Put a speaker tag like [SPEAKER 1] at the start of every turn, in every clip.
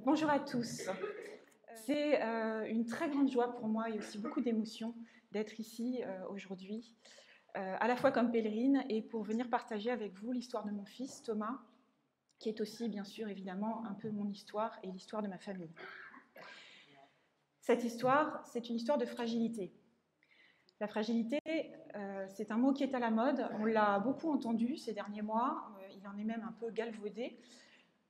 [SPEAKER 1] Bonjour à tous. C'est une très grande joie pour moi et aussi beaucoup d'émotion d'être ici aujourd'hui, à la fois comme pèlerine et pour venir partager avec vous l'histoire de mon fils Thomas, qui est aussi bien sûr évidemment un peu mon histoire et l'histoire de ma famille. Cette histoire, c'est une histoire de fragilité. La fragilité, c'est un mot qui est à la mode, on l'a beaucoup entendu ces derniers mois, il en est même un peu galvaudé.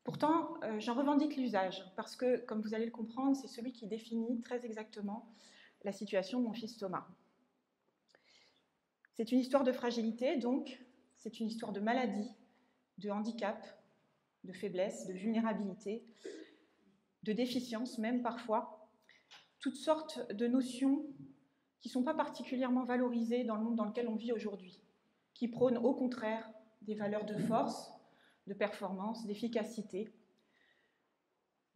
[SPEAKER 1] Pourtant, j'en revendique l'usage, parce que, comme vous allez le comprendre, c'est celui qui définit très exactement la situation de mon fils Thomas. C'est une histoire de fragilité, donc c'est une histoire de maladie, de handicap, de faiblesse, de vulnérabilité, de déficience même parfois, toutes sortes de notions qui ne sont pas particulièrement valorisées dans le monde dans lequel on vit aujourd'hui, qui prônent au contraire des valeurs de force, de performance, d'efficacité,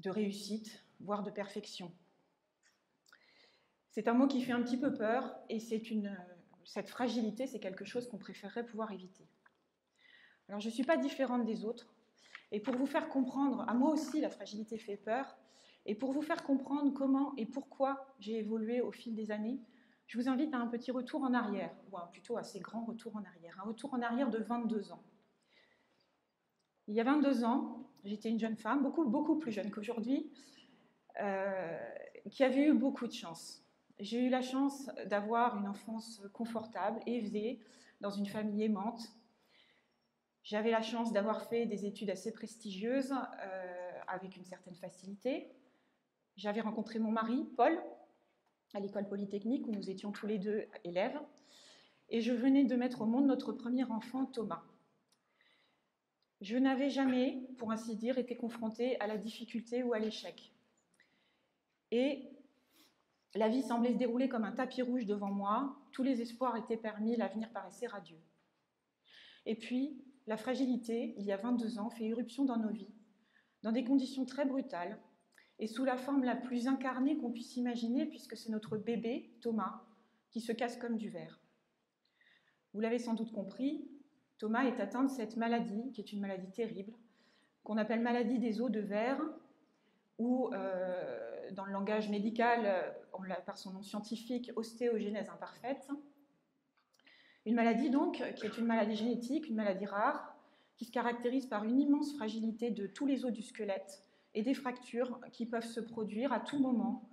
[SPEAKER 1] de réussite, voire de perfection. C'est un mot qui fait un petit peu peur et cette fragilité, c'est quelque chose qu'on préférerait pouvoir éviter. Alors je ne suis pas différente des autres et pour vous faire comprendre, à moi aussi la fragilité fait peur, et pour vous faire comprendre comment et pourquoi j'ai évolué au fil des années, je vous invite à un petit retour en arrière, ou plutôt assez grand retour en arrière, un retour en arrière de 22 ans. Il y a 22 ans, j'étais une jeune femme, beaucoup plus jeune qu'aujourd'hui, qui avait eu beaucoup de chance. J'ai eu la chance d'avoir une enfance confortable, aisée, dans une famille aimante. J'avais la chance d'avoir fait des études assez prestigieuses, avec une certaine facilité. J'avais rencontré mon mari, Paul, à l'école polytechnique, où nous étions tous les deux élèves. Et je venais de mettre au monde notre premier enfant, Thomas. Je n'avais jamais, pour ainsi dire, été confrontée à la difficulté ou à l'échec. Et la vie semblait se dérouler comme un tapis rouge devant moi, tous les espoirs étaient permis, l'avenir paraissait radieux. Et puis, la fragilité, il y a 22 ans, fait irruption dans nos vies, dans des conditions très brutales, et sous la forme la plus incarnée qu'on puisse imaginer, puisque c'est notre bébé, Thomas, qui se casse comme du verre. Vous l'avez sans doute compris, Thomas est atteint de cette maladie, qui est une maladie terrible, qu'on appelle maladie des os de verre, ou dans le langage médical, par son nom scientifique, ostéogenèse imparfaite. Une maladie donc qui est une maladie génétique, une maladie rare, qui se caractérise par une immense fragilité de tous les os du squelette et des fractures qui peuvent se produire à tout moment,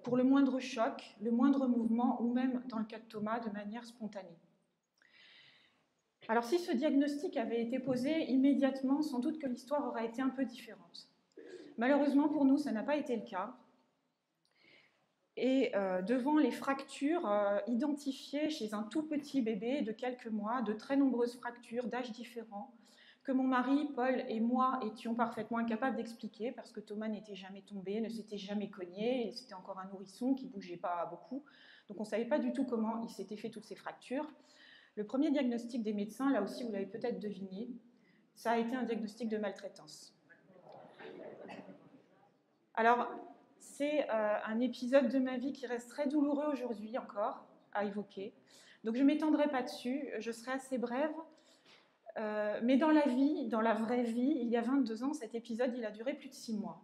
[SPEAKER 1] pour le moindre choc, le moindre mouvement, ou même, dans le cas de Thomas, de manière spontanée. Alors si ce diagnostic avait été posé immédiatement, sans doute que l'histoire aurait été un peu différente. Malheureusement pour nous, ça n'a pas été le cas. Et devant les fractures identifiées chez un tout petit bébé de quelques mois, de très nombreuses fractures d'âges différents, que mon mari, Paul et moi étions parfaitement incapables d'expliquer, parce que Thomas n'était jamais tombé, ne s'était jamais cogné, et c'était encore un nourrisson qui ne bougeait pas beaucoup. Donc on ne savait pas du tout comment il s'était fait toutes ces fractures. Le premier diagnostic des médecins, là aussi vous l'avez peut-être deviné, ça a été un diagnostic de maltraitance. Alors, c'est un épisode de ma vie qui reste très douloureux aujourd'hui encore à évoquer. Donc je ne m'étendrai pas dessus, je serai assez brève. Mais dans la vie, dans la vraie vie, il y a 22 ans, cet épisode, il a duré plus de 6 mois.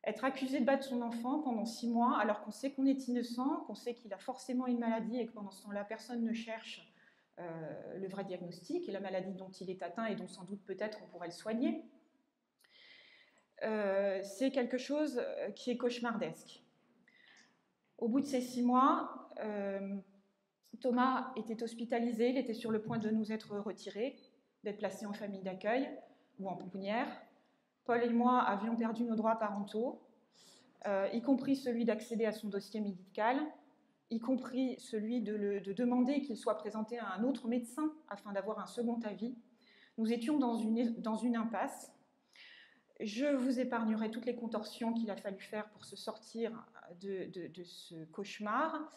[SPEAKER 1] Être accusé de battre son enfant pendant 6 mois, alors qu'on sait qu'on est innocent, qu'on sait qu'il a forcément une maladie et que pendant ce temps-là, personne ne cherche le vrai diagnostic et la maladie dont il est atteint et dont sans doute peut-être on pourrait le soigner, c'est quelque chose qui est cauchemardesque. Au bout de ces 6 mois, Thomas était hospitalisé, il était sur le point de nous être retiré, d'être placé en famille d'accueil ou en pouponnière. Paul et moi avions perdu nos droits parentaux, y compris celui d'accéder à son dossier médical, y compris celui de demander qu'il soit présenté à un autre médecin afin d'avoir un second avis. Nous étions dans une impasse. Je vous épargnerai toutes les contorsions qu'il a fallu faire pour se sortir de ce cauchemar.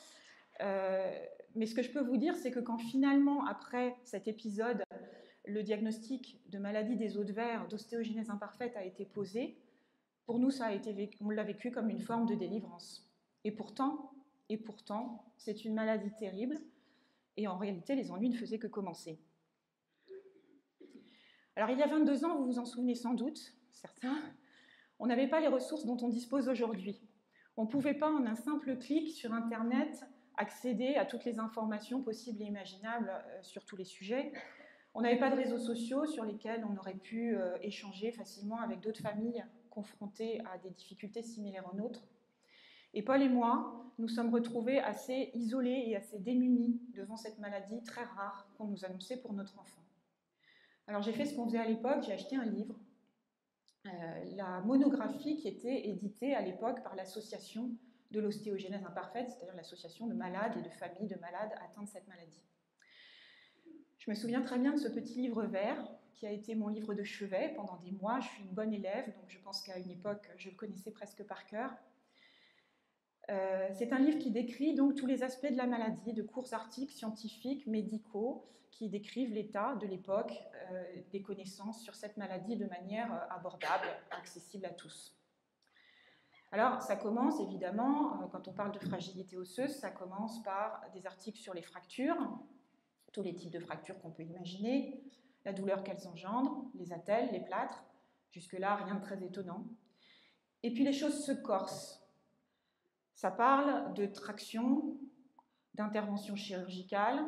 [SPEAKER 1] Mais ce que je peux vous dire, c'est que quand finalement, après cet épisode, le diagnostic de maladie des os de verre, d'ostéogenèse imparfaite a été posé, pour nous, on l'a vécu comme une forme de délivrance. Et pourtant, c'est une maladie terrible, et en réalité, les ennuis ne faisaient que commencer. Alors, il y a 22 ans, vous vous en souvenez sans doute, certains, On n'avait pas les ressources dont on dispose aujourd'hui. On ne pouvait pas, en un simple clic sur Internet, accéder à toutes les informations possibles et imaginables sur tous les sujets. On n'avait pas de réseaux sociaux sur lesquels on aurait pu échanger facilement avec d'autres familles confrontées à des difficultés similaires aux nôtres. Et Paul et moi, nous sommes retrouvés assez isolés et assez démunis devant cette maladie très rare qu'on nous annonçait pour notre enfant. Alors j'ai fait ce qu'on faisait à l'époque, j'ai acheté un livre, la monographie qui était éditée à l'époque par l'association de l'ostéogenèse imparfaite, c'est-à-dire l'association de malades et de familles de malades atteints de cette maladie. Je me souviens très bien de ce petit livre vert qui a été mon livre de chevet pendant des mois. Je suis une bonne élève, donc je pense qu'à une époque, je le connaissais presque par cœur. C'est un livre qui décrit donc tous les aspects de la maladie, de courts articles scientifiques, médicaux, qui décrivent l'état de l'époque, des connaissances sur cette maladie de manière abordable, accessible à tous. Alors, ça commence évidemment, quand on parle de fragilité osseuse, ça commence par des articles sur les fractures, tous les types de fractures qu'on peut imaginer, la douleur qu'elles engendrent, les attelles, les plâtres, jusque-là, rien de très étonnant. Et puis les choses se corsent. Ça parle de traction, d'intervention chirurgicale,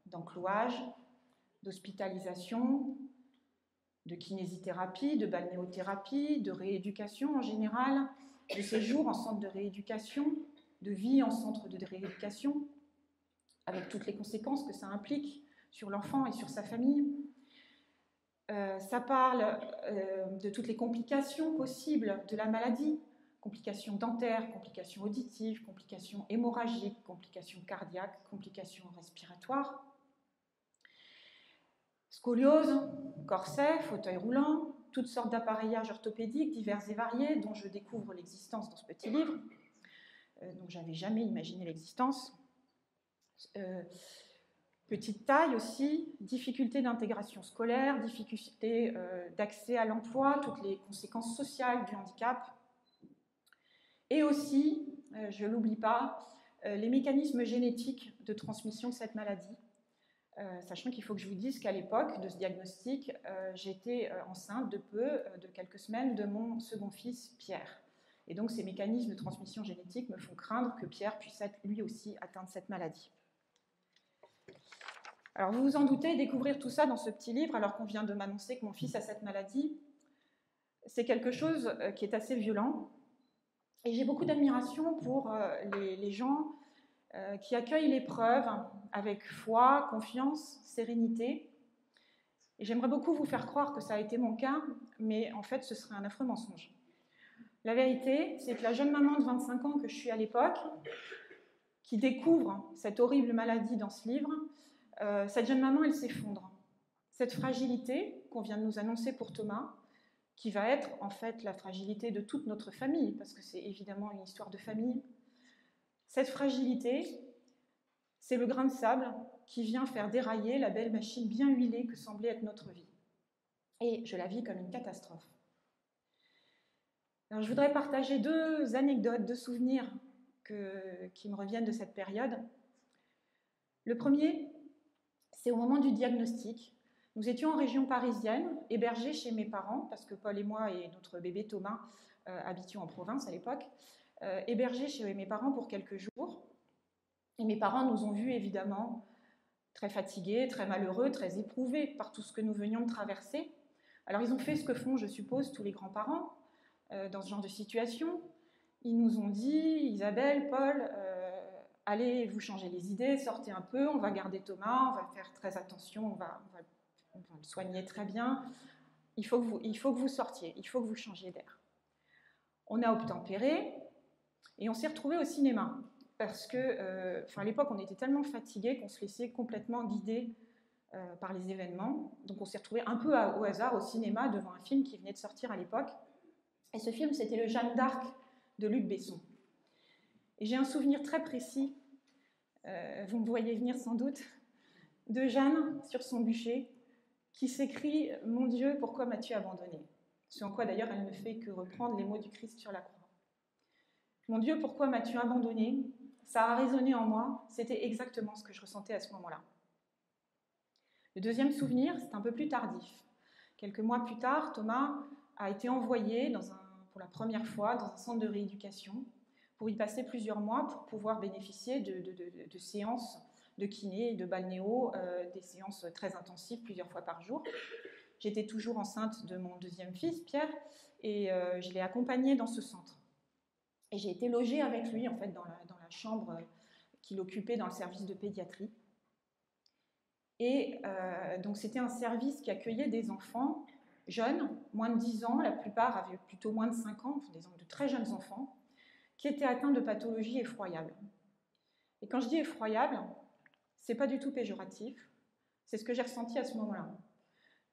[SPEAKER 1] d'enclouage, d'hospitalisation, de kinésithérapie, de balnéothérapie, de rééducation en général, de séjour en centre de rééducation, de vie en centre de rééducation, avec toutes les conséquences que ça implique sur l'enfant et sur sa famille. Ça parle de toutes les complications possibles de la maladie, complications dentaires, complications auditives, complications hémorragiques, complications cardiaques, complications respiratoires. Scoliose, corset, fauteuil roulant, toutes sortes d'appareillages orthopédiques divers et variés dont je découvre l'existence dans ce petit livre, dont je n'avais jamais imaginé l'existence. Petite taille aussi, difficulté d'intégration scolaire, difficulté d'accès à l'emploi, toutes les conséquences sociales du handicap. Et aussi, je ne l'oublie pas, les mécanismes génétiques de transmission de cette maladie. Sachant qu'il faut que je vous dise qu'à l'époque de ce diagnostic, j'étais enceinte de quelques semaines, de mon second fils, Pierre. Et donc ces mécanismes de transmission génétique me font craindre que Pierre puisse être lui aussi atteint de cette maladie. Alors vous vous en doutez, découvrir tout ça dans ce petit livre, alors qu'on vient de m'annoncer que mon fils a cette maladie, c'est quelque chose qui est assez violent. Et j'ai beaucoup d'admiration pour les gens qui accueillent l'épreuve avec foi, confiance, sérénité. Et j'aimerais beaucoup vous faire croire que ça a été mon cas, mais en fait, ce serait un affreux mensonge. La vérité, c'est que la jeune maman de 25 ans que je suis à l'époque, qui découvre cette horrible maladie dans ce livre, cette jeune maman, elle s'effondre. Cette fragilité qu'on vient de nous annoncer pour Thomas, qui va être en fait la fragilité de toute notre famille, parce que c'est évidemment une histoire de famille, cette fragilité, c'est le grain de sable qui vient faire dérailler la belle machine bien huilée que semblait être notre vie. Et je la vis comme une catastrophe. Alors, je voudrais partager deux anecdotes, deux souvenirs qui me reviennent de cette période. Le premier, c'est au moment du diagnostic. Nous étions en région parisienne, hébergés chez mes parents, parce que Paul et moi et notre bébé Thomas habitions en province à l'époque, hébergés chez mes parents pour quelques jours. Et mes parents nous ont vus évidemment très fatigués, très malheureux, très éprouvés par tout ce que nous venions de traverser. Alors ils ont fait ce que font, je suppose, tous les grands-parents dans ce genre de situation. Ils nous ont dit, Isabelle, Paul, allez vous changer les idées, sortez un peu, on va garder Thomas, on va faire très attention, on va le soigner très bien. Il faut que vous sortiez, il faut que vous changiez d'air. On a obtempéré et on s'est retrouvés au cinéma. Parce que, à l'époque, on était tellement fatigués qu'on se laissait complètement guider par les événements. Donc on s'est retrouvés un peu au hasard au cinéma devant un film qui venait de sortir à l'époque. Et ce film, c'était le Jeanne d'Arc de Luc Besson. Et j'ai un souvenir très précis, vous me voyez venir sans doute, de Jeanne sur son bûcher qui s'écrie « Mon Dieu, pourquoi m'as-tu abandonné ?» Ce en quoi d'ailleurs elle ne fait que reprendre les mots du Christ sur la croix. « Mon Dieu, pourquoi m'as-tu abandonné ?» Ça a résonné en moi, c'était exactement ce que je ressentais à ce moment-là. Le deuxième souvenir, c'est un peu plus tardif. Quelques mois plus tard, Thomas a été envoyé pour la première fois dans un centre de rééducation pour y passer plusieurs mois pour pouvoir bénéficier de séances de kiné et de balnéo, des séances très intensives plusieurs fois par jour. J'étais toujours enceinte de mon deuxième fils, Pierre, et je l'ai accompagné dans ce centre. Et j'ai été logée avec lui, en fait, dans la chambre qu'il occupait dans le service de pédiatrie. Et donc, c'était un service qui accueillait des enfants jeunes, moins de 10 ans, la plupart avaient plutôt moins de 5 ans, de très jeunes enfants, qui étaient atteints de pathologies effroyables. Et quand je dis effroyable, c'est pas du tout péjoratif, c'est ce que j'ai ressenti à ce moment-là.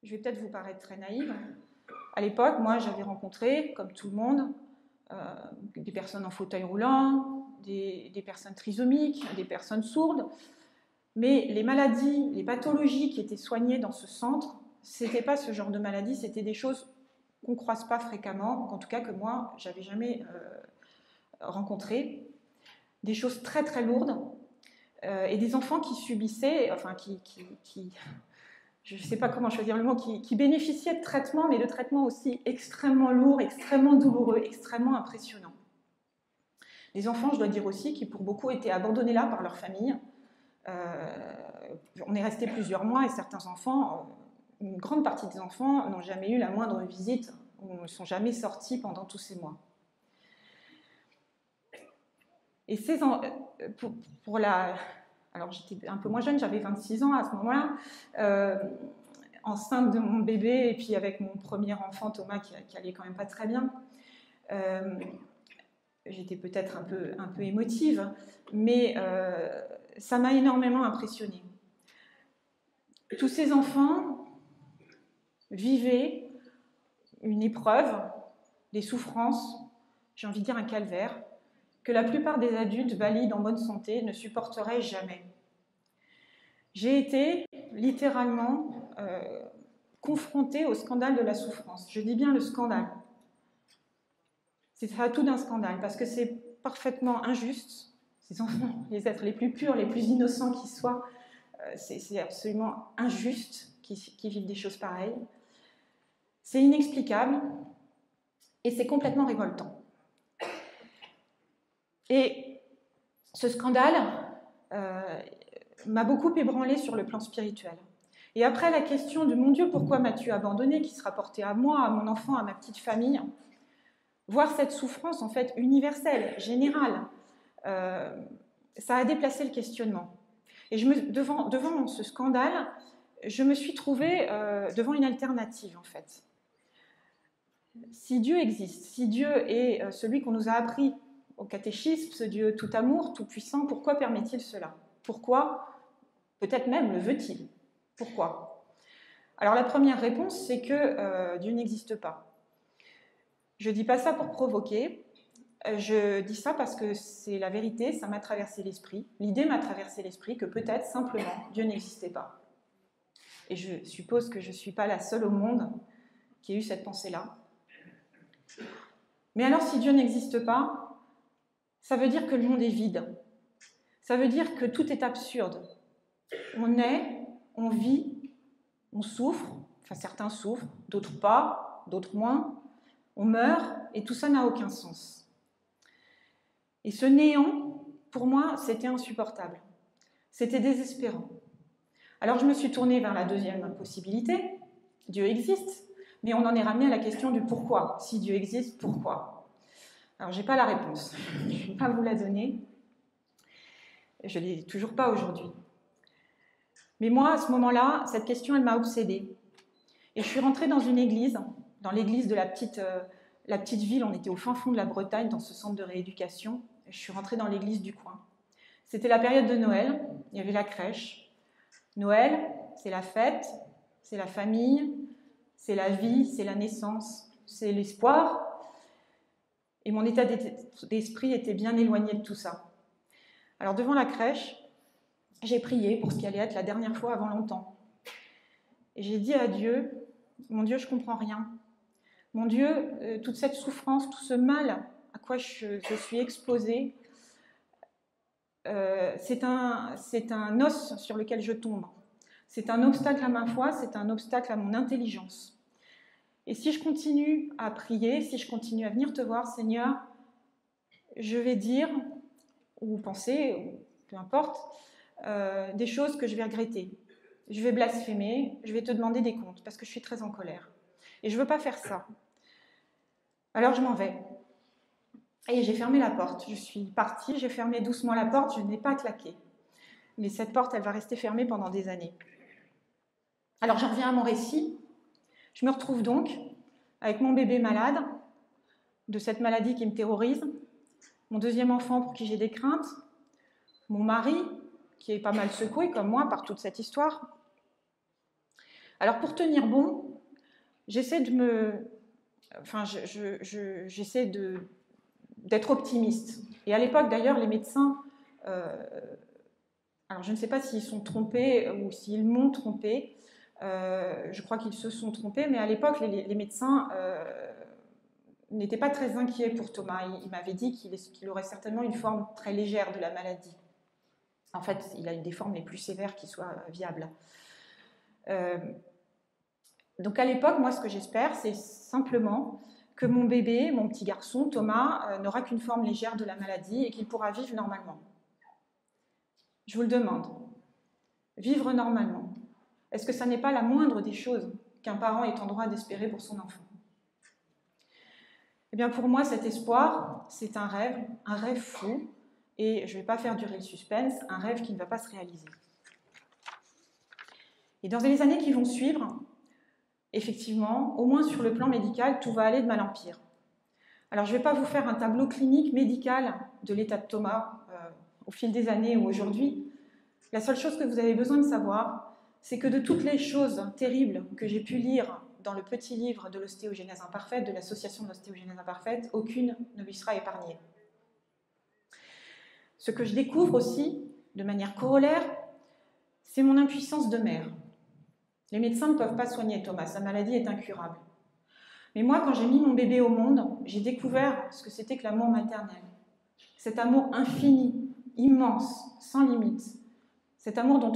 [SPEAKER 1] Je vais peut-être vous paraître très naïve. À l'époque, moi, j'avais rencontré, comme tout le monde, des personnes en fauteuil roulant, des personnes trisomiques, des personnes sourdes, mais les maladies, les pathologies qui étaient soignées dans ce centre, c'était pas ce genre de maladies, c'était des choses qu'on ne croise pas fréquemment, en tout cas que moi, j'avais jamais rencontrées, des choses très très lourdes, et des enfants qui subissaient, enfin je ne sais pas comment choisir le mot, qui bénéficiaient de traitements, mais de traitements aussi extrêmement lourds, extrêmement douloureux, extrêmement impressionnants. Les enfants, je dois dire aussi, qui pour beaucoup étaient abandonnés là par leur famille. On est resté plusieurs mois et certains enfants, une grande partie des enfants, n'ont jamais eu la moindre visite, ou ne sont jamais sortis pendant tous ces mois. Et alors j'étais un peu moins jeune, j'avais 26 ans à ce moment-là, enceinte de mon bébé et puis avec mon premier enfant Thomas qui allait quand même pas très bien. J'étais peut-être un peu émotive, mais ça m'a énormément impressionnée. Tous ces enfants vivaient une épreuve, des souffrances, j'ai envie de dire un calvaire, que la plupart des adultes valides en bonne santé ne supporteraient jamais. J'ai été littéralement confrontée au scandale de la souffrance. Je dis bien le scandale. C'est à tout d'un scandale, parce que c'est parfaitement injuste. Ces enfants, les êtres les plus purs, les plus innocents qui soient, c'est absolument injuste qu'ils vivent des choses pareilles. C'est inexplicable et c'est complètement révoltant. Et ce scandale m'a beaucoup ébranlée sur le plan spirituel. Et après la question de « Mon Dieu, pourquoi m'as-tu abandonné ?» qui se rapportait à moi, à mon enfant, à ma petite famille, voir cette souffrance en fait universelle, générale, ça a déplacé le questionnement. Et devant ce scandale, je me suis trouvée devant une alternative en fait. Si Dieu existe, si Dieu est celui qu'on nous a appris au catéchisme, ce Dieu tout amour, tout puissant, pourquoi permet-il cela? Pourquoi? Peut-être même le veut-il? Pourquoi? Alors la première réponse, c'est que Dieu n'existe pas. Je ne dis pas ça pour provoquer, je dis ça parce que c'est la vérité, ça m'a traversé l'esprit. L'idée m'a traversé l'esprit que peut-être simplement Dieu n'existait pas. Et je suppose que je ne suis pas la seule au monde qui ait eu cette pensée-là. Mais alors si Dieu n'existe pas, ça veut dire que le monde est vide. Ça veut dire que tout est absurde. On est, on vit, on souffre, enfin certains souffrent, d'autres pas, d'autres moins. On meurt et tout ça n'a aucun sens. Et ce néant, pour moi, c'était insupportable. C'était désespérant. Alors je me suis tournée vers la deuxième possibilité. Dieu existe, mais on en est ramené à la question du pourquoi. Si Dieu existe, pourquoi? Alors je n'ai pas la réponse. Je ne vais pas vous la donner. Je ne l'ai toujours pas aujourd'hui. Mais moi, à ce moment-là, cette question, elle m'a obsédée. Et je suis rentrée dans une église, dans l'église de la petite ville. On était au fin fond de la Bretagne, dans ce centre de rééducation. Je suis rentrée dans l'église du coin. C'était la période de Noël, il y avait la crèche. Noël, c'est la fête, c'est la famille, c'est la vie, c'est la naissance, c'est l'espoir. Et mon état d'esprit était bien éloigné de tout ça. Alors devant la crèche, j'ai prié pour ce qui allait être la dernière fois avant longtemps. Et j'ai dit à Dieu, mon Dieu, je ne comprends rien. Mon Dieu, toute cette souffrance, tout ce mal à quoi je suis exposée, c'est un os sur lequel je tombe. C'est un obstacle à ma foi, c'est un obstacle à mon intelligence. Et si je continue à prier, si je continue à venir te voir, Seigneur, je vais dire, ou penser, ou peu importe, des choses que je vais regretter. Je vais blasphémer, je vais te demander des comptes, parce que je suis très en colère. Et je ne veux pas faire ça. Alors je m'en vais. Et j'ai fermé la porte. Je suis partie, j'ai fermé doucement la porte, je n'ai pas claqué. Mais cette porte, elle va rester fermée pendant des années. Alors j'en reviens à mon récit. Je me retrouve donc avec mon bébé malade, de cette maladie qui me terrorise, mon deuxième enfant pour qui j'ai des craintes, mon mari qui est pas mal secoué comme moi par toute cette histoire. Alors pour tenir bon, j'essaie d'être optimiste. Et à l'époque d'ailleurs, les médecins, alors je ne sais pas s'ils sont trompés ou s'ils m'ont trompé, je crois qu'ils se sont trompés, mais à l'époque, les médecins n'étaient pas très inquiets pour Thomas. Il m'avait dit qu'il aurait certainement une forme très légère de la maladie. En fait, il a une des formes les plus sévères qui soient viables. Donc à l'époque, moi, ce que j'espère, c'est simplement que mon bébé, mon petit garçon, Thomas, n'aura qu'une forme légère de la maladie et qu'il pourra vivre normalement. Je vous le demande. Vivre normalement. Est-ce que ça n'est pas la moindre des choses qu'un parent est en droit d'espérer pour son enfant? Eh bien, pour moi, cet espoir, c'est un rêve fou, et je ne vais pas faire durer le suspense, un rêve qui ne va pas se réaliser. Et dans les années qui vont suivre, effectivement, au moins sur le plan médical, tout va aller de mal en pire. Alors, je ne vais pas vous faire un tableau clinique médical de l'état de Thomas au fil des années ou aujourd'hui. La seule chose que vous avez besoin de savoir, c'est que de toutes les choses terribles que j'ai pu lire dans le petit livre de l'ostéogenèse imparfaite, de l'association de l'ostéogenèse imparfaite, aucune ne lui sera épargnée. Ce que je découvre aussi, de manière corollaire, c'est mon impuissance de mère. Les médecins ne peuvent pas soigner Thomas, sa maladie est incurable. Mais moi, quand j'ai mis mon bébé au monde, j'ai découvert ce que c'était que l'amour maternel. Cet amour infini, immense, sans limite. Cet amour dont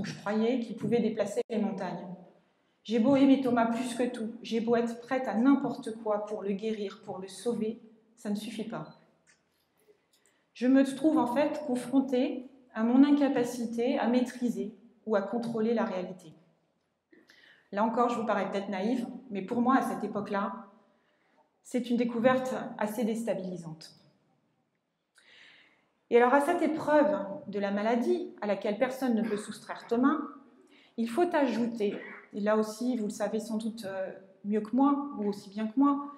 [SPEAKER 1] je croyais qu'il pouvait déplacer les montagnes. J'ai beau aimer Thomas plus que tout, j'ai beau être prête à n'importe quoi pour le guérir, pour le sauver, ça ne suffit pas. Je me trouve en fait confrontée à mon incapacité à maîtriser ou à contrôler la réalité. Là encore, je vous parais peut-être naïve, mais pour moi, à cette époque-là, c'est une découverte assez déstabilisante. Et alors, à cette épreuve de la maladie, à laquelle personne ne peut soustraire Thomas, il faut ajouter, et là aussi, vous le savez sans doute mieux que moi, ou aussi bien que moi,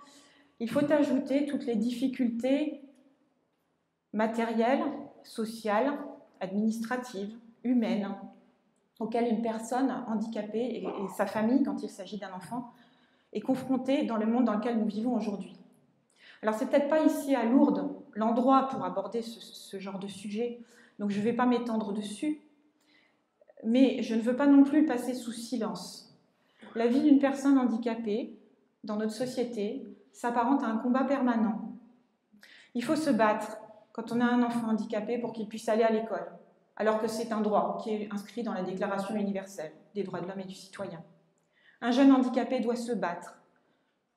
[SPEAKER 1] il faut ajouter toutes les difficultés matérielles, sociales, administratives, humaines, auxquelles une personne handicapée et sa famille, quand il s'agit d'un enfant, est confrontée dans le monde dans lequel nous vivons aujourd'hui. Alors, c'est peut-être pas ici à Lourdes l'endroit pour aborder ce genre de sujet, donc je ne vais pas m'étendre dessus, mais je ne veux pas non plus passer sous silence. La vie d'une personne handicapée, dans notre société, s'apparente à un combat permanent. Il faut se battre quand on a un enfant handicapé pour qu'il puisse aller à l'école, alors que c'est un droit qui est inscrit dans la Déclaration universelle des droits de l'homme et du citoyen. Un jeune handicapé doit se battre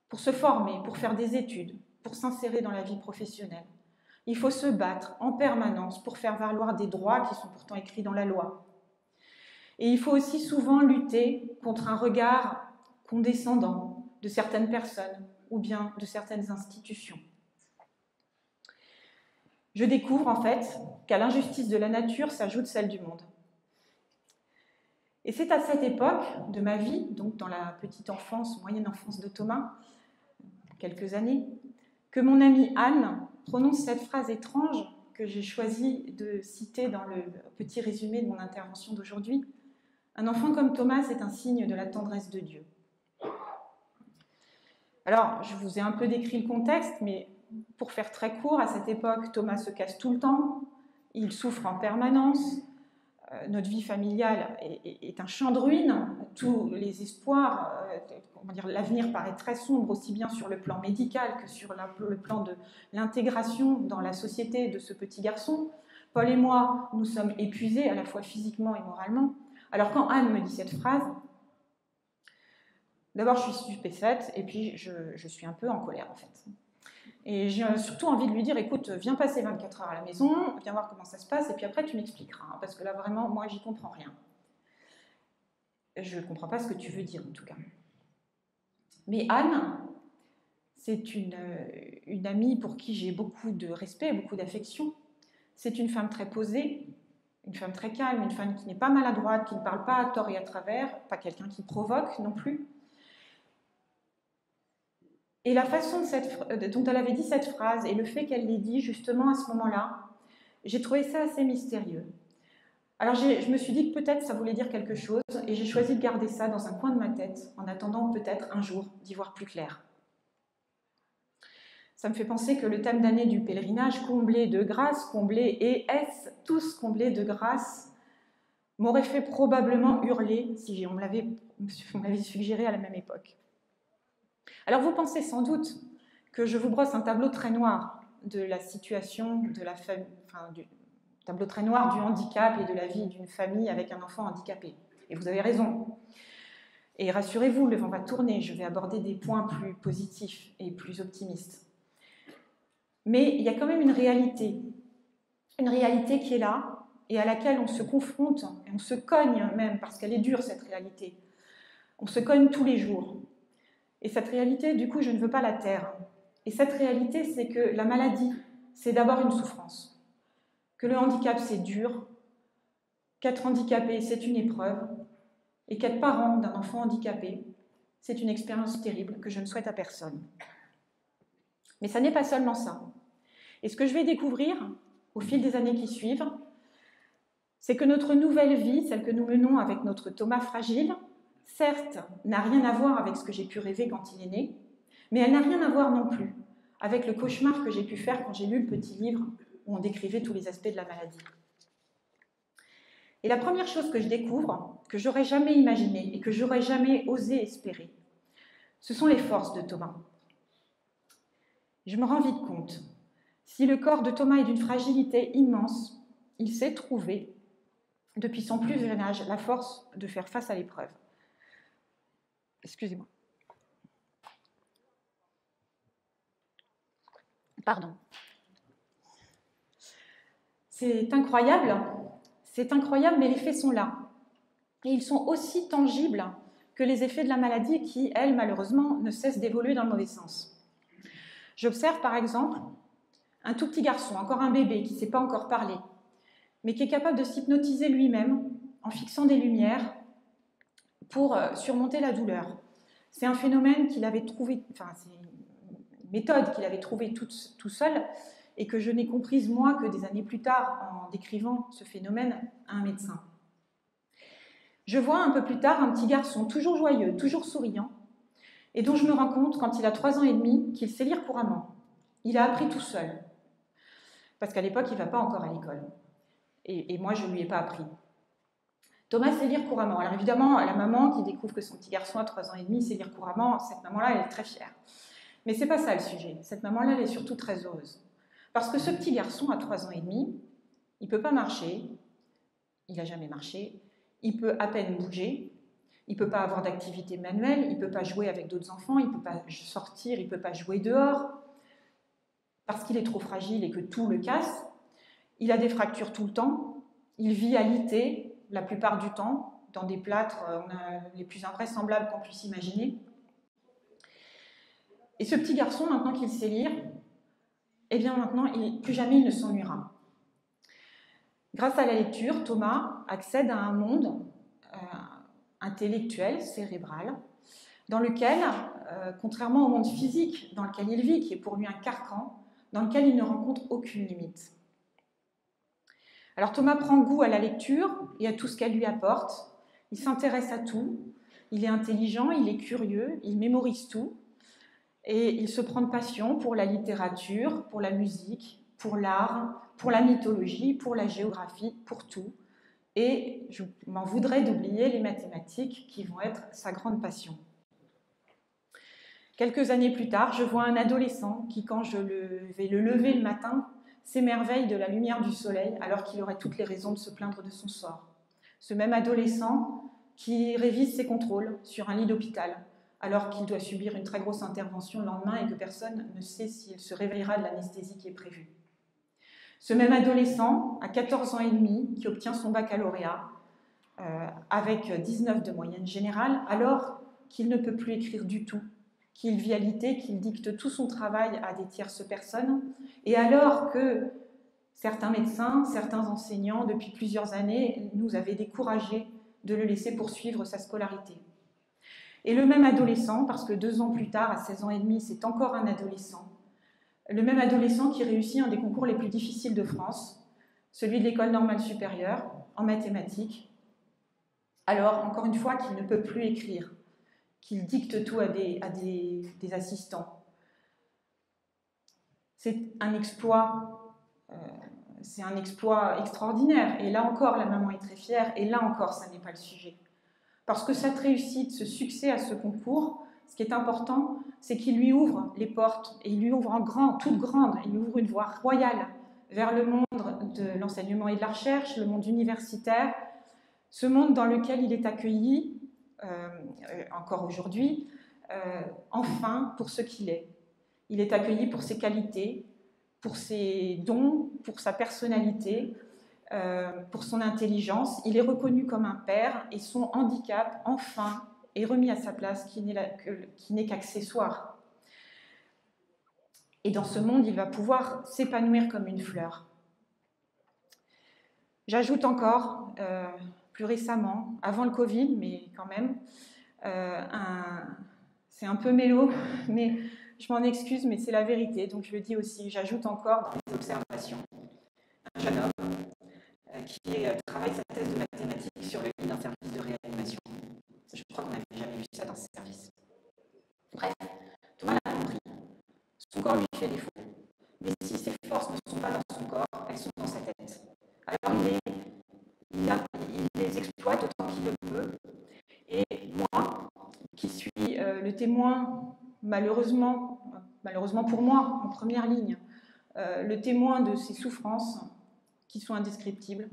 [SPEAKER 1] pour se former, pour faire des études, pour s'insérer dans la vie professionnelle. Il faut se battre en permanence pour faire valoir des droits qui sont pourtant écrits dans la loi. Et il faut aussi souvent lutter contre un regard condescendant de certaines personnes ou bien de certaines institutions. Je découvre en fait qu'à l'injustice de la nature s'ajoute celle du monde. Et c'est à cette époque de ma vie, donc dans la petite enfance, moyenne enfance de Thomas, quelques années, que mon amie Anne prononce cette phrase étrange que j'ai choisi de citer dans le petit résumé de mon intervention d'aujourd'hui. Un enfant comme Thomas est un signe de la tendresse de Dieu. Alors, je vous ai un peu décrit le contexte, mais pour faire très court, à cette époque, Thomas se casse tout le temps, il souffre en permanence, notre vie familiale est un champ de ruines, tous les espoirs, l'avenir paraît très sombre, aussi bien sur le plan médical que sur le plan de l'intégration dans la société de ce petit garçon. Paul et moi, nous sommes épuisés, à la fois physiquement et moralement. Alors quand Anne me dit cette phrase, D'abord, je suis stupéfaite, et puis je suis un peu en colère, en fait. Et j'ai surtout envie de lui dire, écoute, viens passer 24 heures à la maison, viens voir comment ça se passe, et puis après, tu m'expliqueras, hein, parce que là, vraiment, moi, j'y comprends rien. Je ne comprends pas ce que tu veux dire, en tout cas. Mais Anne, c'est une amie pour qui j'ai beaucoup de respect, beaucoup d'affection. C'est une femme très posée, une femme très calme, une femme qui n'est pas maladroite, qui ne parle pas à tort et à travers, pas quelqu'un qui provoque non plus. Et la façon dont elle avait dit cette phrase et le fait qu'elle l'ait dit justement à ce moment-là, j'ai trouvé ça assez mystérieux. Alors je me suis dit que peut-être ça voulait dire quelque chose et j'ai choisi de garder ça dans un coin de ma tête en attendant peut-être un jour d'y voir plus clair. Ça me fait penser que le thème d'année du pèlerinage, comblé de grâce, comblé et est tous comblés de grâce, m'aurait fait probablement hurler si on me l'avait suggéré à la même époque. Alors vous pensez sans doute que je vous brosse un tableau très noir de la situation de la famille, enfin, du tableau très noir du handicap et de la vie d'une famille avec un enfant handicapé. Et vous avez raison. Et rassurez-vous, le vent va tourner, je vais aborder des points plus positifs et plus optimistes. Mais il y a quand même une réalité qui est là et à laquelle on se confronte et on se cogne même, parce qu'elle est dure cette réalité. On se cogne tous les jours. Et cette réalité, du coup, je ne veux pas la taire. Et cette réalité, c'est que la maladie, c'est d'abord une souffrance. Que le handicap, c'est dur. Qu'être handicapé, c'est une épreuve. Et qu'être parent d'un enfant handicapé, c'est une expérience terrible que je ne souhaite à personne. Mais ça n'est pas seulement ça. Et ce que je vais découvrir au fil des années qui suivent, c'est que notre nouvelle vie, celle que nous menons avec notre Thomas fragile, certes, n'a rien à voir avec ce que j'ai pu rêver quand il est né, mais elle n'a rien à voir non plus avec le cauchemar que j'ai pu faire quand j'ai lu le petit livre où on décrivait tous les aspects de la maladie. Et la première chose que je découvre, que j'aurais jamais imaginé et que j'aurais jamais osé espérer, ce sont les forces de Thomas. Je me rends vite compte. Si le corps de Thomas est d'une fragilité immense, il s'est trouvé, depuis son plus jeune âge, la force de faire face à l'épreuve. Excusez-moi. Pardon. C'est incroyable, mais les faits sont là. Et ils sont aussi tangibles que les effets de la maladie qui, elle, malheureusement, ne cessent d'évoluer dans le mauvais sens. J'observe par exemple un tout petit garçon, encore un bébé, qui ne sait pas encore parler, mais qui est capable de s'hypnotiser lui-même en fixant des lumières pour surmonter la douleur. C'est un phénomène qu'il avait trouvé, enfin c'est une méthode qu'il avait trouvée tout seul et que je n'ai comprise moi que des années plus tard en décrivant ce phénomène à un médecin. Je vois un peu plus tard un petit garçon toujours joyeux, toujours souriant, et dont je me rends compte quand il a 3 ans et demi qu'il sait lire couramment. Il a appris tout seul, parce qu'à l'époque il ne va pas encore à l'école, et moi je ne lui ai pas appris. Thomas sait lire couramment. Alors évidemment, la maman qui découvre que son petit garçon à 3 ans et demi sait lire couramment, cette maman-là, elle est très fière. Mais c'est pas ça le sujet. Cette maman-là, elle est surtout très heureuse. Parce que ce petit garçon à 3 ans et demi, il ne peut pas marcher, il n'a jamais marché, il peut à peine bouger, il ne peut pas avoir d'activité manuelle, il ne peut pas jouer avec d'autres enfants, il ne peut pas sortir, il ne peut pas jouer dehors, parce qu'il est trop fragile et que tout le casse. Il a des fractures tout le temps, il vit alité, la plupart du temps, dans des plâtres les plus invraisemblables qu'on puisse imaginer. Et ce petit garçon, maintenant qu'il sait lire, eh bien maintenant, plus jamais il ne s'ennuiera. Grâce à la lecture, Thomas accède à un monde intellectuel, cérébral, dans lequel, contrairement au monde physique dans lequel il vit, qui est pour lui un carcan, dans lequel il ne rencontre aucune limite. Alors Thomas prend goût à la lecture et à tout ce qu'elle lui apporte. Il s'intéresse à tout. Il est intelligent, il est curieux, il mémorise tout. Et il se prend de passion pour la littérature, pour la musique, pour l'art, pour la mythologie, pour la géographie, pour tout. Et je m'en voudrais d'oublier les mathématiques qui vont être sa grande passion. Quelques années plus tard, je vois un adolescent qui, quand je vais le lever le matin, s'émerveille de la lumière du soleil alors qu'il aurait toutes les raisons de se plaindre de son sort. Ce même adolescent qui révise ses contrôles sur un lit d'hôpital alors qu'il doit subir une très grosse intervention le lendemain et que personne ne sait s'il se réveillera de l'anesthésie qui est prévue. Ce même adolescent, à 14 ans et demi, qui obtient son baccalauréat, avec 19 de moyenne générale, alors qu'il ne peut plus écrire du tout, qu'il vit alité, qu'il dicte tout son travail à des tierces personnes, et alors que certains médecins, certains enseignants, depuis plusieurs années, nous avaient découragés de le laisser poursuivre sa scolarité. Et le même adolescent, parce que 2 ans plus tard, à 16 ans et demi, c'est encore un adolescent, le même adolescent qui réussit un des concours les plus difficiles de France, celui de l'École normale supérieure, en mathématiques, alors, encore une fois, qu'il ne peut plus écrire, qu'il dicte tout à des assistants. C'est un exploit extraordinaire. Et là encore, la maman est très fière, et là encore, ça n'est pas le sujet. Parce que cette réussite, ce succès à ce concours, ce qui est important, c'est qu'il lui ouvre les portes, et il lui ouvre en grand, toute grande, il lui ouvre une voie royale vers le monde de l'enseignement et de la recherche, le monde universitaire, ce monde dans lequel il est accueilli, encore aujourd'hui, enfin pour ce qu'il est. Il est accueilli pour ses qualités, pour ses dons, pour sa personnalité, pour son intelligence. Il est reconnu comme un père et son handicap, enfin, est remis à sa place, qui n'est qu'accessoire. Et dans ce monde, il va pouvoir s'épanouir comme une fleur. J'ajoute encore, plus récemment, avant le Covid, mais quand même, c'est un peu mélo, mais je m'en excuse, mais c'est la vérité, donc je le dis aussi. J'ajoute encore dans les observations un jeune homme qui travaille sa thèse de mathématiques sur le lit d'un service de réanimation. Je crois qu'on n'avait jamais vu ça dans ce service. Bref, Thomas l'a compris. Son corps lui fait défaut. Mais si ses forces ne sont pas dans son corps, elles sont dans sa tête. Alors il les exploite autant qu'il le peut. Et moi, qui suis le témoin, malheureusement pour moi, en première ligne, le témoin de ces souffrances qui sont indescriptibles,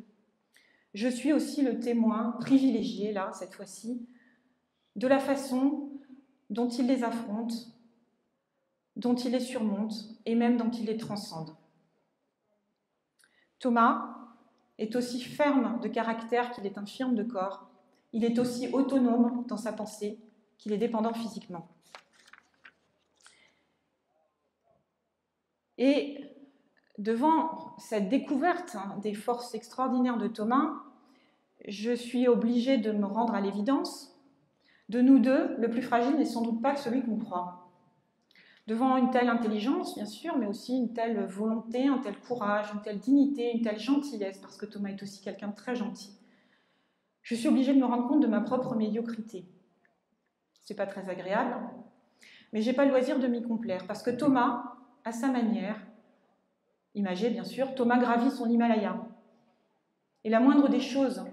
[SPEAKER 1] je suis aussi le témoin privilégié, là, cette fois-ci, de la façon dont il les affronte, dont il les surmonte et même dont il les transcende. Thomas est aussi ferme de caractère qu'il est infirme de corps. Il est aussi autonome dans sa pensée qu'il est dépendant physiquement. Et devant cette découverte des forces extraordinaires de Thomas, je suis obligée de me rendre à l'évidence. De nous deux, le plus fragile n'est sans doute pas celui qu'on croit. Devant une telle intelligence, bien sûr, mais aussi une telle volonté, un tel courage, une telle dignité, une telle gentillesse, parce que Thomas est aussi quelqu'un de très gentil, je suis obligée de me rendre compte de ma propre médiocrité. C'est pas très agréable, mais j'ai pas le loisir de m'y complaire, parce que Thomas, à sa manière, imagée bien sûr, Thomas gravit son Himalaya. Et la moindre des choses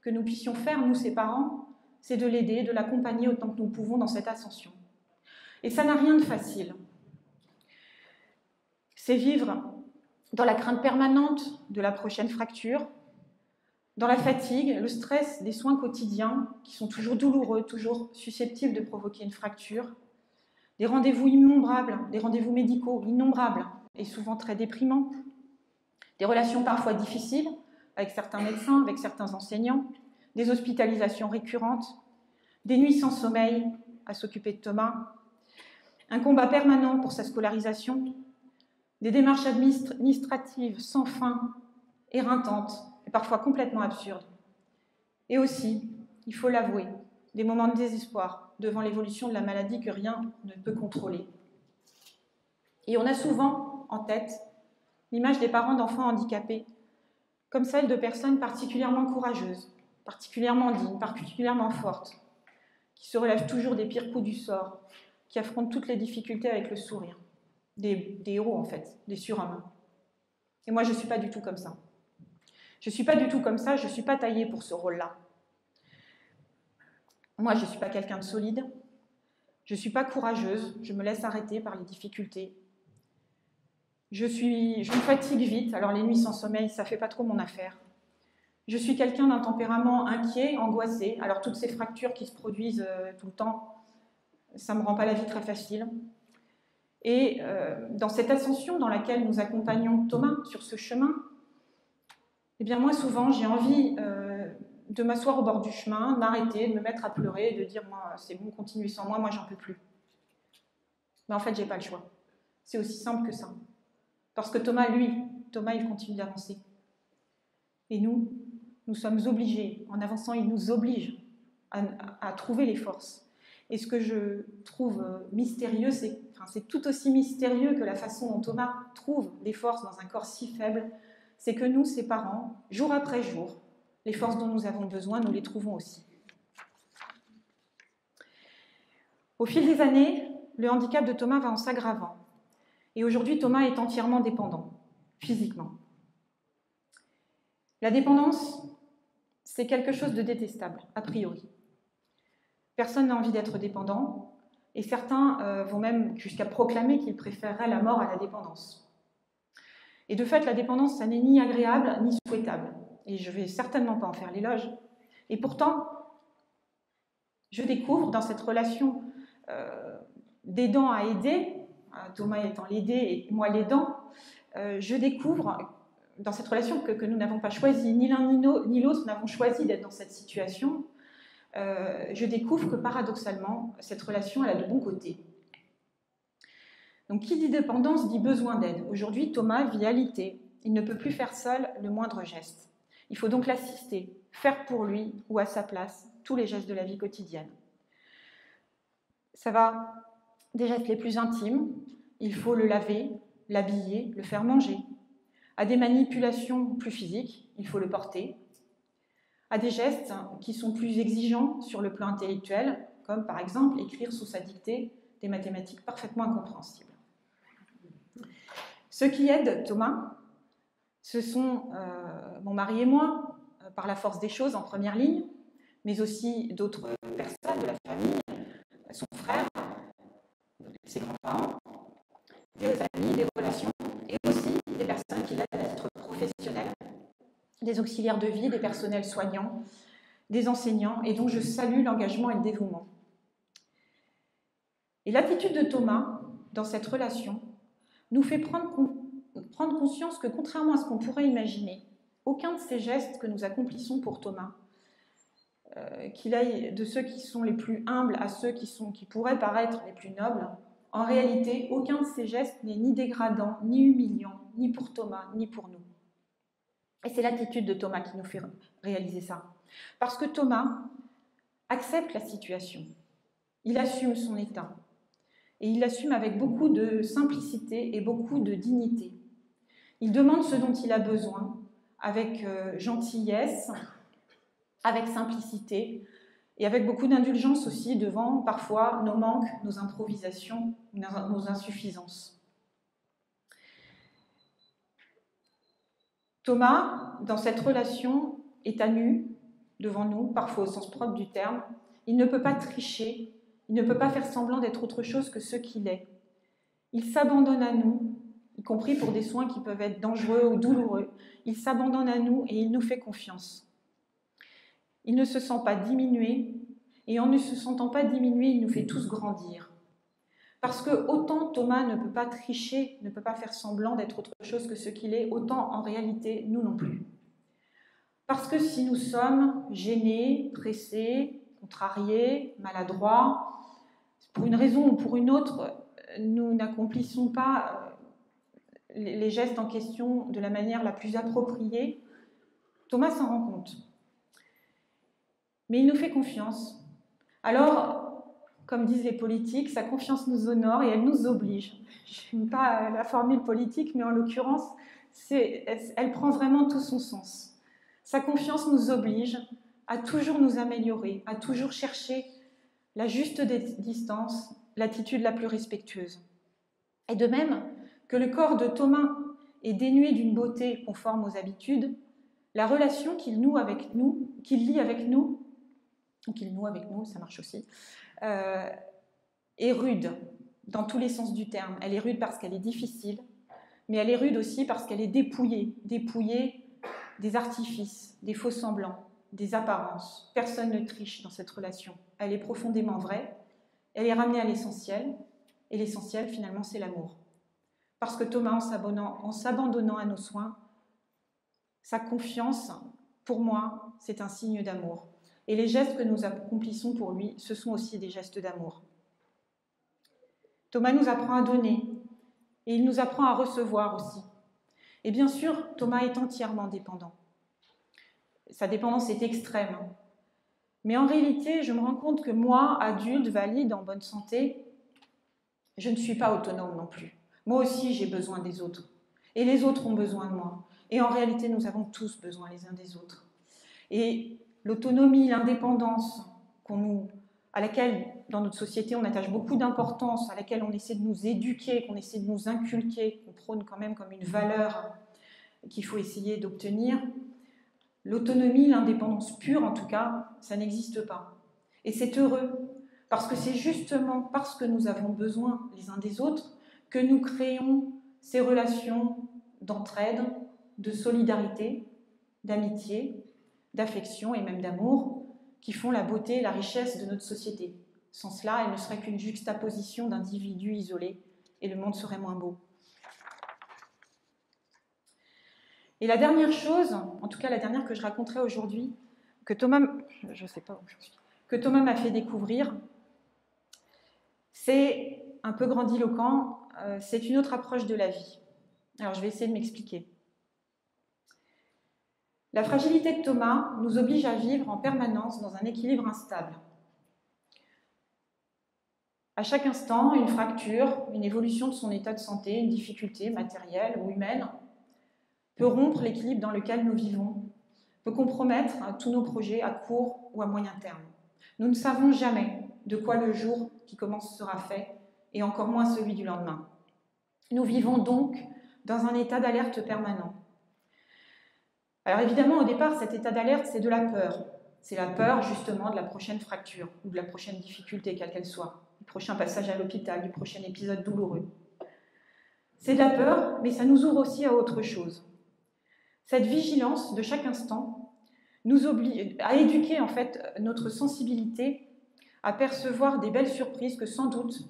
[SPEAKER 1] que nous puissions faire, nous ses parents, c'est de l'aider, de l'accompagner autant que nous pouvons dans cette ascension. Et ça n'a rien de facile. C'est vivre dans la crainte permanente de la prochaine fracture, dans la fatigue, le stress des soins quotidiens qui sont toujours douloureux, toujours susceptibles de provoquer une fracture, des rendez-vous innombrables, des rendez-vous médicaux innombrables et souvent très déprimants, des relations parfois difficiles avec certains médecins, avec certains enseignants, des hospitalisations récurrentes, des nuits sans sommeil à s'occuper de Thomas, un combat permanent pour sa scolarisation, des démarches administratives sans fin, éreintantes et parfois complètement absurdes. Et aussi, il faut l'avouer, des moments de désespoir devant l'évolution de la maladie que rien ne peut contrôler. Et on a souvent en tête l'image des parents d'enfants handicapés comme celle de personnes particulièrement courageuses, particulièrement dignes, particulièrement fortes, qui se relèvent toujours des pires coups du sort, qui affrontent toutes les difficultés avec le sourire. Des héros, en fait, des surhommes. Et moi, je ne suis pas du tout comme ça. Je ne suis pas du tout comme ça, je ne suis pas taillée pour ce rôle-là. Moi, je ne suis pas quelqu'un de solide, je ne suis pas courageuse, je me laisse arrêter par les difficultés. Je me fatigue vite, alors les nuits sans sommeil, ça ne fait pas trop mon affaire. Je suis quelqu'un d'un tempérament inquiet, angoissé, alors toutes ces fractures qui se produisent tout le temps, ça ne me rend pas la vie très facile. Et dans cette ascension dans laquelle nous accompagnons Thomas sur ce chemin, eh bien moi souvent j'ai envie de m'asseoir au bord du chemin, de m'arrêter, de me mettre à pleurer, de dire moi c'est bon, continuez sans moi, moi j'en peux plus. Mais en fait j'ai pas le choix. C'est aussi simple que ça. Parce que Thomas il continue d'avancer. Et nous sommes obligés, en avançant, il nous oblige à trouver les forces. Et ce que je trouve mystérieux, c'est tout aussi mystérieux que la façon dont Thomas trouve des forces dans un corps si faible, c'est que nous, ses parents, jour après jour, les forces dont nous avons besoin, nous les trouvons aussi. Au fil des années, le handicap de Thomas va en s'aggravant. Et aujourd'hui, Thomas est entièrement dépendant, physiquement. La dépendance, c'est quelque chose de détestable, a priori. Personne n'a envie d'être dépendant, et certains vont même jusqu'à proclamer qu'ils préféreraient la mort à la dépendance. Et de fait, la dépendance, ça n'est ni agréable ni souhaitable. Et je ne vais certainement pas en faire l'éloge. Et pourtant, je découvre dans cette relation d'aidant à aider, Thomas étant l'aidé et moi l'aidant, je découvre dans cette relation que nous n'avons pas choisi, ni l'un ni l'autre n'avons choisi d'être dans cette situation, je découvre que paradoxalement, cette relation, elle a de bons côtés. Donc, qui dit dépendance dit besoin d'aide. Aujourd'hui, Thomas vit alité. Il ne peut plus faire seul le moindre geste. Il faut donc l'assister, faire pour lui ou à sa place tous les gestes de la vie quotidienne. Ça va des gestes les plus intimes. Il faut le laver, l'habiller, le faire manger. À des manipulations plus physiques, il faut le porter. À des gestes qui sont plus exigeants sur le plan intellectuel, comme par exemple écrire sous sa dictée des mathématiques parfaitement incompréhensibles. Ceux qui aident Thomas, ce sont mon mari et moi, par la force des choses en première ligne, mais aussi d'autres personnes de la famille, son frère, ses grands-parents, des amis, des relations, et aussi des personnes qui l'aident à titre professionnel, des auxiliaires de vie, des personnels soignants, des enseignants, et dont je salue l'engagement et le dévouement. Et l'attitude de Thomas dans cette relation nous fait prendre conscience que, contrairement à ce qu'on pourrait imaginer, aucun de ces gestes que nous accomplissons pour Thomas, qu'il aille de ceux qui sont les plus humbles à ceux qui pourraient paraître les plus nobles, en réalité, aucun de ces gestes n'est ni dégradant, ni humiliant, ni pour Thomas, ni pour nous. Et c'est l'attitude de Thomas qui nous fait réaliser ça. Parce que Thomas accepte la situation. Il assume son état. Et il l'assume avec beaucoup de simplicité et beaucoup de dignité. Il demande ce dont il a besoin, avec gentillesse, avec simplicité, et avec beaucoup d'indulgence aussi devant, parfois, nos manques, nos improvisations, nos insuffisances. Thomas, dans cette relation, est à nu devant nous, parfois au sens propre du terme. Il ne peut pas tricher, il ne peut pas faire semblant d'être autre chose que ce qu'il est. Il s'abandonne à nous, y compris pour des soins qui peuvent être dangereux ou douloureux. Il s'abandonne à nous et il nous fait confiance. Il ne se sent pas diminué, et en ne se sentant pas diminué, il nous fait tous grandir. Parce que autant Thomas ne peut pas tricher, ne peut pas faire semblant d'être autre chose que ce qu'il est, autant en réalité, nous non plus. Parce que si nous sommes gênés, pressés, contrariés, maladroits, pour une raison ou pour une autre, nous n'accomplissons pas les gestes en question de la manière la plus appropriée, Thomas s'en rend compte. Mais il nous fait confiance. Alors, comme disent les politiques, sa confiance nous honore et elle nous oblige. Je n'aime pas la formule politique, mais en l'occurrence, elle prend vraiment tout son sens. Sa confiance nous oblige à toujours nous améliorer, à toujours chercher la juste distance, l'attitude la plus respectueuse. Et de même que le corps de Thomas est dénué d'une beauté conforme aux habitudes, la relation qu'il lie avec nous, ou qu'il noue avec nous, ça marche aussi, est rude dans tous les sens du terme. Elle est rude parce qu'elle est difficile, mais elle est rude aussi parce qu'elle est dépouillée des artifices, des faux semblants, des apparences. Personne ne triche dans cette relation. Elle est profondément vraie elle est ramenée à l'essentiel, et l'essentiel, finalement, c'est l'amour. Parce que Thomas, en s'abandonnant à nos soins, sa confiance, pour moi, c'est un signe d'amour. Et les gestes que nous accomplissons pour lui, ce sont aussi des gestes d'amour. Thomas nous apprend à donner, et il nous apprend à recevoir aussi. Et bien sûr, Thomas est entièrement dépendant. Sa dépendance est extrême. Mais en réalité, je me rends compte que moi, adulte, valide, en bonne santé, je ne suis pas autonome non plus. Moi aussi, j'ai besoin des autres. Et les autres ont besoin de moi. Et en réalité, nous avons tous besoin les uns des autres. Et l'autonomie, l'indépendance à laquelle, dans notre société, on attache beaucoup d'importance, à laquelle on essaie de nous éduquer, qu'on essaie de nous inculquer, qu'on prône quand même comme une valeur qu'il faut essayer d'obtenir, l'autonomie, l'indépendance pure, en tout cas, ça n'existe pas. Et c'est heureux, parce que c'est justement parce que nous avons besoin les uns des autres que nous créons ces relations d'entraide, de solidarité, d'amitié, d'affection et même d'amour qui font la beauté et la richesse de notre société. Sans cela, elle ne serait qu'une juxtaposition d'individus isolés et le monde serait moins beau. Et la dernière chose, en tout cas la dernière que je raconterai aujourd'hui, que Thomas m'a fait découvrir, c'est un peu grandiloquent, c'est une autre approche de la vie. Alors je vais essayer de m'expliquer. La fragilité de Thomas nous oblige à vivre en permanence dans un équilibre instable. À chaque instant, une fracture, une évolution de son état de santé, une difficulté matérielle ou humaine peut rompre l'équilibre dans lequel nous vivons, peut compromettre tous nos projets à court ou à moyen terme. Nous ne savons jamais de quoi le jour qui commence sera fait, et encore moins celui du lendemain. Nous vivons donc dans un état d'alerte permanent. Alors évidemment, au départ, cet état d'alerte, c'est de la peur. C'est la peur, justement, de la prochaine fracture ou de la prochaine difficulté, quelle qu'elle soit, du prochain passage à l'hôpital, du prochain épisode douloureux. C'est de la peur, mais ça nous ouvre aussi à autre chose. Cette vigilance de chaque instant nous oblige à éduquer en fait notre sensibilité à percevoir des belles surprises que sans doute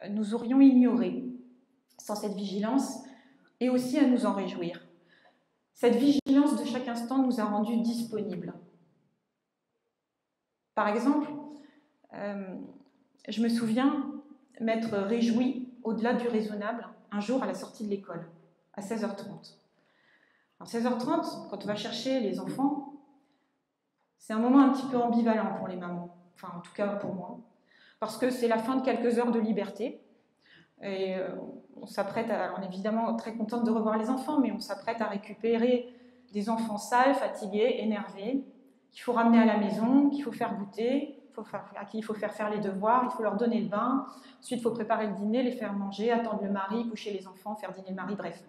[SPEAKER 1] nous aurions ignorées sans cette vigilance et aussi à nous en réjouir. Cette vigilance de chaque instant nous a rendus disponibles. Par exemple, je me souviens m'être réjouie au-delà du raisonnable un jour à la sortie de l'école, à 16h30. Alors 16h30, quand on va chercher les enfants, c'est un moment un petit peu ambivalent pour les mamans, enfin en tout cas pour moi, parce que c'est la fin de quelques heures de liberté, et on s'apprête on est évidemment très contente de revoir les enfants, mais on s'apprête à récupérer des enfants sales, fatigués, énervés, qu'il faut ramener à la maison, qu'il faut faire goûter, à qui il faut faire les devoirs, il faut leur donner le bain, ensuite il faut préparer le dîner, les faire manger, attendre le mari, coucher les enfants, faire dîner le mari, bref.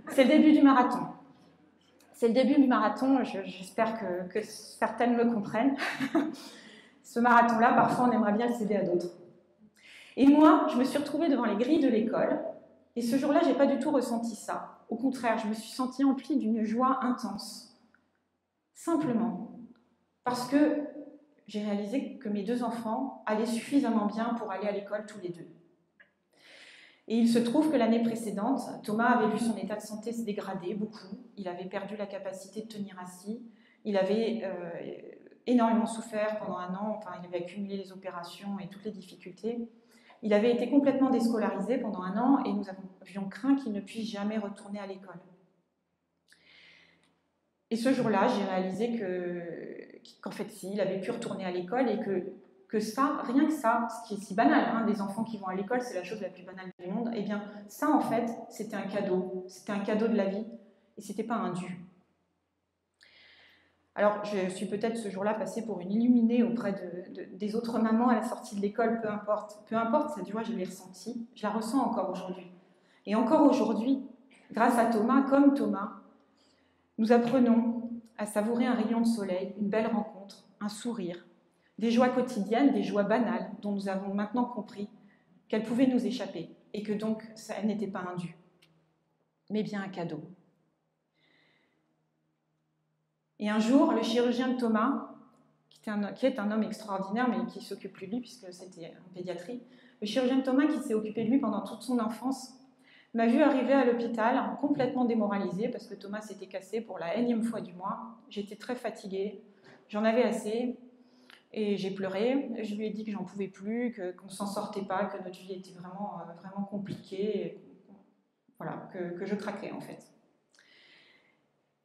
[SPEAKER 1] C'est le début du marathon. C'est le début du marathon, j'espère que certaines me comprennent. Ce marathon-là, parfois on aimerait bien le céder à d'autres. Et moi, je me suis retrouvée devant les grilles de l'école, et ce jour-là, je n'ai pas du tout ressenti ça. Au contraire, je me suis sentie emplie d'une joie intense. Simplement, parce que j'ai réalisé que mes deux enfants allaient suffisamment bien pour aller à l'école tous les deux. Et il se trouve que l'année précédente, Thomas avait vu son état de santé se dégrader beaucoup. Il avait perdu la capacité de tenir assis. Il avait énormément souffert pendant un an. Enfin, il avait accumulé les opérations et toutes les difficultés. Il avait été complètement déscolarisé pendant un an et nous avions craint qu'il ne puisse jamais retourner à l'école. Et ce jour-là, j'ai réalisé qu'en fait, si, il avait pu retourner à l'école et que ça, rien que ça, ce qui est si banal, hein, des enfants qui vont à l'école, c'est la chose la plus banale du monde, et bien ça, en fait, c'était un cadeau de la vie, et c'était pas un dû. Alors, je suis peut-être ce jour-là passée pour une illuminée auprès des autres mamans à la sortie de l'école, peu importe, cette joie, je l'ai ressentie, je la ressens encore aujourd'hui. Et encore aujourd'hui, grâce à Thomas, comme Thomas, nous apprenons à savourer un rayon de soleil, une belle rencontre, un sourire, des joies quotidiennes, des joies banales, dont nous avons maintenant compris qu'elles pouvaient nous échapper, et que donc, ça n'était pas un dû, mais bien un cadeau. Et un jour, le chirurgien de Thomas, qui qui est un homme extraordinaire, mais qui ne s'occupe plus de lui, puisque c'était en pédiatrie. Le chirurgien Thomas, qui s'est occupé de lui pendant toute son enfance, m'a vu arriver à l'hôpital complètement démoralisée, parce que Thomas s'était cassé pour la énième fois du mois. J'étais très fatiguée, j'en avais assez, et j'ai pleuré. Je lui ai dit que j'en pouvais plus, qu'on ne s'en sortait pas, que notre vie était vraiment, vraiment compliquée, et voilà, que je craquais en fait.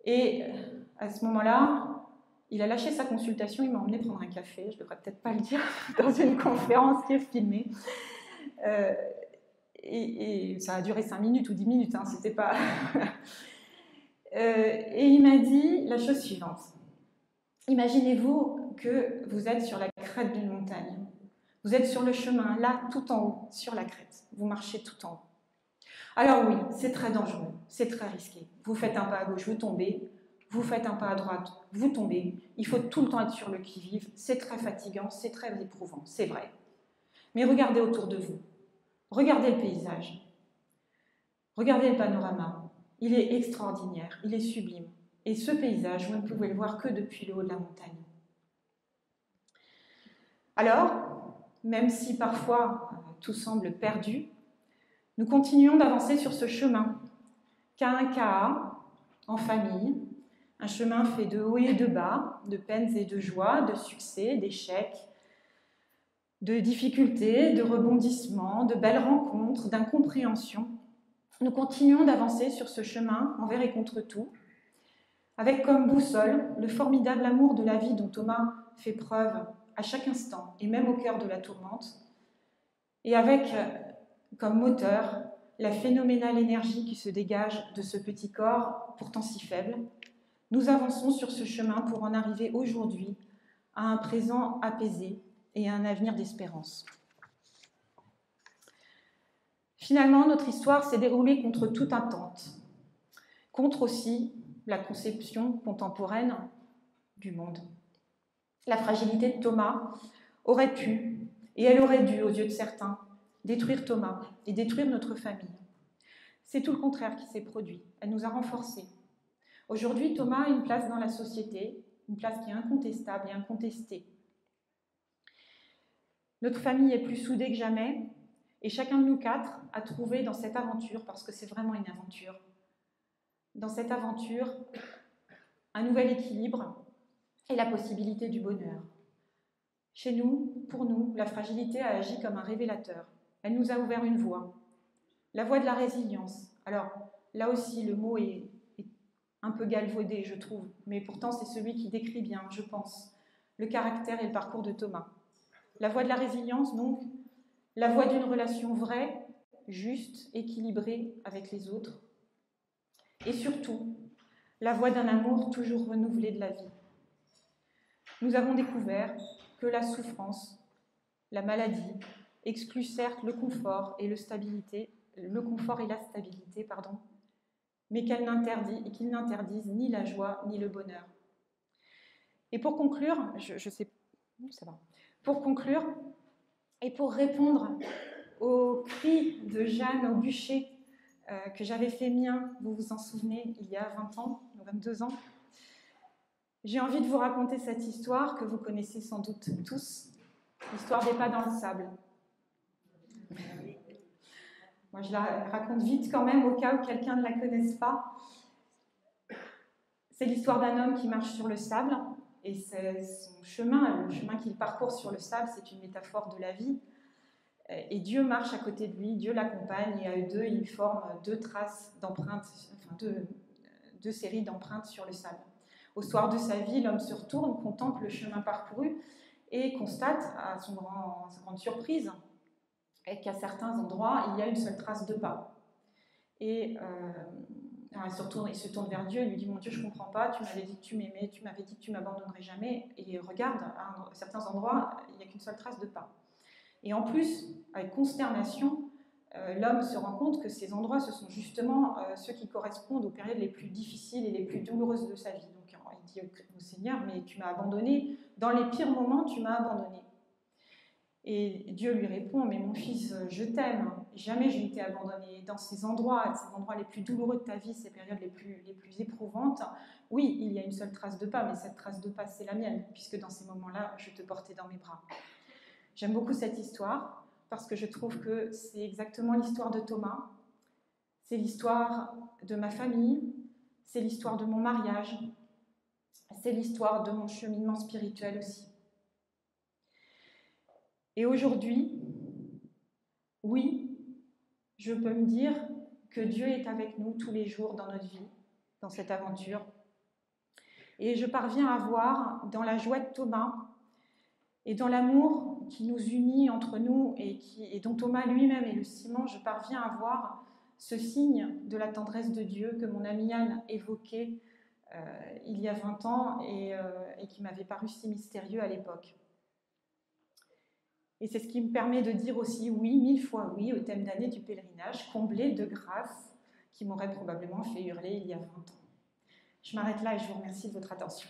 [SPEAKER 1] Et à ce moment-là, il a lâché sa consultation, il m'a emmené prendre un café, je ne devrais peut-être pas le dire, dans une conférence qui est filmée. Et ça a duré 5 minutes ou 10 minutes, hein, c'était pas... et il m'a dit la chose suivante. Imaginez-vous que vous êtes sur la crête d'une montagne. Vous êtes sur le chemin, là, tout en haut, sur la crête. Vous marchez tout en haut. Alors oui, c'est très dangereux, c'est très risqué. Vous faites un pas à gauche, vous tombez. Vous faites un pas à droite, vous tombez. Il faut tout le temps être sur le qui-vive. C'est très fatigant, c'est très éprouvant, c'est vrai. Mais regardez autour de vous. Regardez le paysage. Regardez le panorama. Il est extraordinaire, il est sublime. Et ce paysage, vous ne pouvez le voir que depuis le haut de la montagne. Alors, même si parfois tout semble perdu, nous continuons d'avancer sur ce chemin, cas un cas, en famille, un chemin fait de hauts et de bas, de peines et de joies, de succès, d'échecs, de difficultés, de rebondissements, de belles rencontres, d'incompréhensions. Nous continuons d'avancer sur ce chemin envers et contre tout, avec comme boussole le formidable amour de la vie dont Thomas fait preuve à chaque instant, et même au cœur de la tourmente, et avec comme moteur la phénoménale énergie qui se dégage de ce petit corps pourtant si faible. Nous avançons sur ce chemin pour en arriver aujourd'hui à un présent apaisé et à un avenir d'espérance. Finalement, notre histoire s'est déroulée contre toute attente, contre aussi la conception contemporaine du monde. La fragilité de Thomas aurait pu, et elle aurait dû, aux yeux de certains, détruire Thomas et détruire notre famille. C'est tout le contraire qui s'est produit. Elle nous a renforcés. Aujourd'hui, Thomas a une place dans la société, une place qui est incontestable et incontestée. Notre famille est plus soudée que jamais, et chacun de nous quatre a trouvé dans cette aventure, parce que c'est vraiment une aventure, dans cette aventure, un nouvel équilibre et la possibilité du bonheur. Chez nous, pour nous, la fragilité a agi comme un révélateur. Elle nous a ouvert une voie, la voie de la résilience. Alors, là aussi, le mot est un peu galvaudé, je trouve, mais pourtant c'est celui qui décrit bien, je pense, le caractère et le parcours de Thomas. La voie de la résilience, donc, la voie d'une relation vraie, juste, équilibrée avec les autres, et surtout, la voie d'un amour toujours renouvelé de la vie. Nous avons découvert que la souffrance, la maladie, excluent certes le confort et la stabilité, mais qu'ils n'interdisent ni la joie ni le bonheur. Et pour conclure, pour conclure, et pour répondre au cri de Jeanne au bûcher que j'avais fait mien, vous vous en souvenez, il y a 20 ans, 22 ans, j'ai envie de vous raconter cette histoire que vous connaissez sans doute tous, l'histoire des pas dans le sable. Moi, je la raconte vite quand même, au cas où quelqu'un ne la connaisse pas. C'est l'histoire d'un homme qui marche sur le sable, et c'est son chemin, le chemin qu'il parcourt sur le sable, c'est une métaphore de la vie. Et Dieu marche à côté de lui, Dieu l'accompagne, et à eux deux, ils forment deux traces d'empreintes, enfin deux séries d'empreintes sur le sable. Au soir de sa vie, l'homme se retourne, contemple le chemin parcouru et constate, à sa grande surprise, qu'à certains endroits, il y a une seule trace de pas. Et il se tourne vers Dieu et lui dit « Mon Dieu, je ne comprends pas, tu m'avais dit que tu m'aimais, tu m'avais dit que tu ne m'abandonnerais jamais. » Et il regarde, à certains endroits, il n'y a qu'une seule trace de pas. Et en plus, avec consternation, l'homme se rend compte que ces endroits, ce sont justement ceux qui correspondent aux périodes les plus difficiles et les plus douloureuses de sa vie. Donc il dit au Seigneur, mais tu m'as abandonné, dans les pires moments, tu m'as abandonné. Et Dieu lui répond, mais mon fils, je t'aime, jamais je ne t'ai abandonné. Dans ces endroits les plus douloureux de ta vie, ces périodes les plus éprouvantes, oui, il y a une seule trace de pas, mais cette trace de pas, c'est la mienne, puisque dans ces moments-là, je te portais dans mes bras. J'aime beaucoup cette histoire, parce que je trouve que c'est exactement l'histoire de Thomas, c'est l'histoire de ma famille, c'est l'histoire de mon mariage, c'est l'histoire de mon cheminement spirituel aussi. Et aujourd'hui, oui, je peux me dire que Dieu est avec nous tous les jours dans notre vie, dans cette aventure. Et je parviens à voir dans la joie de Thomas et dans l'amour qui nous unit entre nous et dont Thomas lui-même est le ciment, je parviens à voir ce signe de la tendresse de Dieu que mon amie Anne évoquait il y a 20 ans et qui m'avait paru si mystérieux à l'époque. Et c'est ce qui me permet de dire aussi oui, 1000 fois oui, au thème d'année du pèlerinage, comblé de grâces qui m'auraient probablement fait hurler il y a 20 ans. Je m'arrête là et je vous remercie de votre attention.